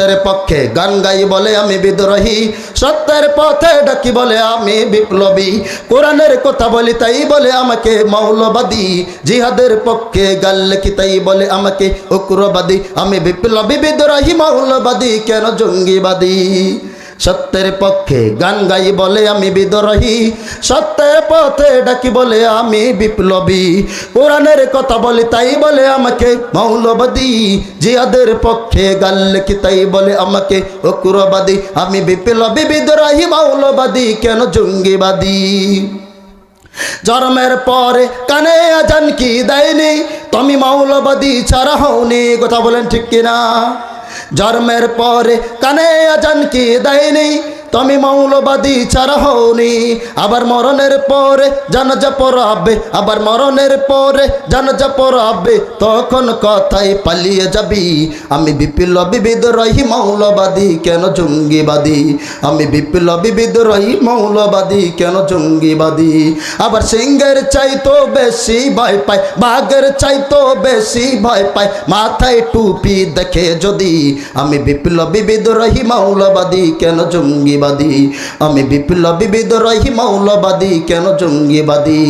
সত্যের পক্ষে গান গাই বলে আমি বিদ্রোহী, সত্যের পথে ডাকি বলে আমি বিপ্লবী, কোরআনের কথা বলি তাই বলে আমাকে মৌলবাদী, জিহাদের পক্ষে গান লেখি তাই বলে আমাকে উগ্রবাদী, আমি বিপ্লবী বিদ্রোহী মৌলবাদী কেন জঙ্গিবাদী। সত্যের পক্ষে গান গাই বলে আমি বিদ্রোহী, সত্যের পথে ডাকি বলে আমি বিপ্লবী, কোরআনের কথা বলি তাই বলে আমাকে মৌলবাদী, জিহাদের পক্ষে গান লেখি তাই বলে আমাকে উগ্রবাদী, আমি বিপ্লবী বিদ্রোহী মৌলবাদী কেন জঙ্গিবাদী। জন্মের পরে কানে আজান কি দেয়নি, তুমি মৌলবাদী ছাড়া হওনি, কথা বলেন ঠিক কিনা। জন্মের পরে কানে আজান কি দেয়নি, তুমি মৌলবাদী ছাড়া হওনি, আবার মরণের পরে জানাজা পড়াবে, আবার মরণের পরে জানাজা পড়াবে, তখন কথাই পালিয়ে যাবি। আমি বিপ্লবী বিদ্রোহী মৌলবাদী কেন জঙ্গিবাদী, আমি বিপ্লবী বিদ্রোহী মৌলবাদী কেন জঙ্গিবাদী। আবার সিংহের চাইতো বেশি ভয় পায়, বাঘের চাইতো বেশি ভয় পায়, মাথায় টুপি দেখে যদি, আমি বিপ্লবী বিদ্রোহী মৌলবাদী কেন জঙ্গিবাদী, আমি বিপ্লবী বিদ্রোহী মৌলবাদী কেন জঙ্গিবাদী।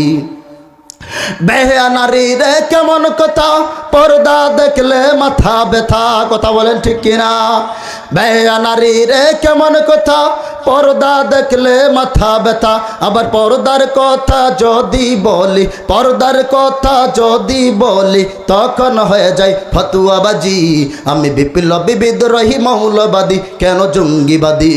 বেহায়া নারী রে কেমন কথা, পর্দা দেখলে মাথা ব্যথা, কথা বলেন ঠিক কিনা। বেহায়া নারী রে কেমন কথা, পর্দা দেখলে মাথা ব্যথা, আবার পর্দার কথা যদি বলি, পর্দার কথা যদি বলি, তখন হয়ে যায় ফতুয়াবাজি। আমি বিপ্লবী বিদ্রোহী মৌলবাদী কেন জঙ্গিবাদী,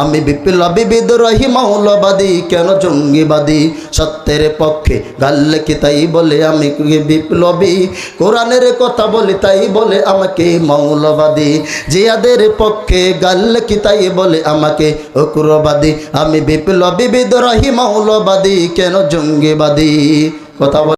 আমি বিপ্লবী বিদ্রোহী মৌলবাদী কেন জঙ্গিবাদী। সত্যের পক্ষে গাল লেখি তাই বলে আমি বিপ্লবী, কোরআনের কথা বলি তাই বলে আমাকে মৌলবাদী, জিহাদের পক্ষে গাল লেখি তাই বলে আমাকে উগ্রবাদী, আমি বিপ্লবী বিদ্রোহী মৌলবাদী কেন জঙ্গিবাদী। কথা